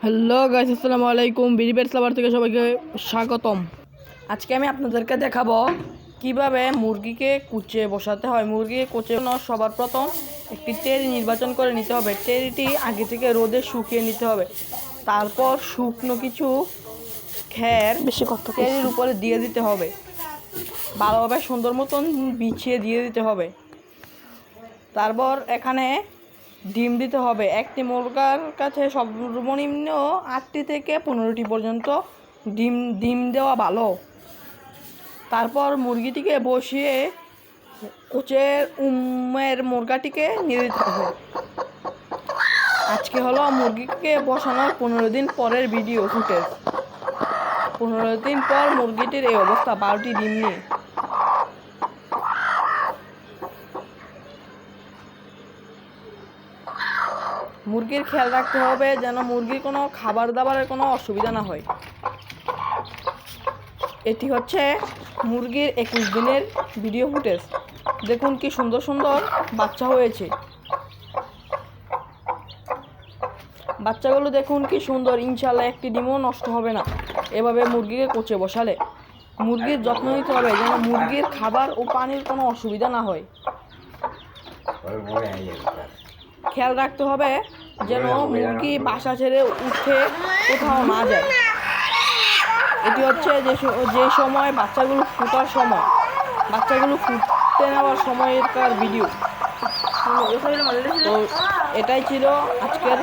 Hello guys, আসসালামু আলাইকুম। বিড়ি লাভার থেকে সবাইকে স্বাগতম। আজকে আমি আপনাদেরকে দেখাবো কিভাবে মুরগিকে কুচে বসাতে হয়। মুরগি কুচে সবার প্রথম একটি টেরি নির্বাচন করে নিতে হবে। টেরিটি আগে থেকে রোদে শুকিয়ে নিতে হবে। তারপর শুকনো কিছু খ্যার টেরির উপরে দিয়ে দিতে হবে। ভালোভাবে সুন্দর মতন বিছিয়ে দিয়ে দিতে হবে। তারপর এখানে ডিম দিতে হবে। একটি মুরগার কাছে সর্বনিম্ন 8টি থেকে 15টি পর্যন্ত ডিম দেওয়া ভালো। তারপর মুরগিটিকে বসিয়ে কুচের মুরগাটিকে নিয়ে দিতে হবে। আজকে হলো মুরগিকে বসানোর 15 দিন পরের ভিডিও ফুটেজ। 15 দিন পর মুরগিটির এই অবস্থা, 12টি ডিম নিয়ে। মুরগির খেয়াল রাখতে হবে যেন মুরগির কোনো খাবার দাবারের কোনো অসুবিধা না হয়। এটি হচ্ছে মুরগির 21 দিনের ভিডিও ফুটেজ। দেখুন কি সুন্দর সুন্দর বাচ্চা হয়েছে। বাচ্চাগুলো দেখুন কি সুন্দর। ইনশাল্লাহ একটি ডিমও নষ্ট হবে না। এভাবে মুরগিকে কুচে বসালে মুরগির যত্ন নিতে হবে যেন মুরগির খাবার ও পানির কোনো অসুবিধা না হয়। খেয়াল রাখতে হবে যেন মুরগি বাসা ছেড়ে উঠে কোথাও না যায়। এটি হচ্ছে যে সময় বাচ্চাগুলো ফুটার সময়, বাচ্চাগুলো ফুটতে নেওয়ার সময়কার ভিডিও। তো এটাই ছিল আজকের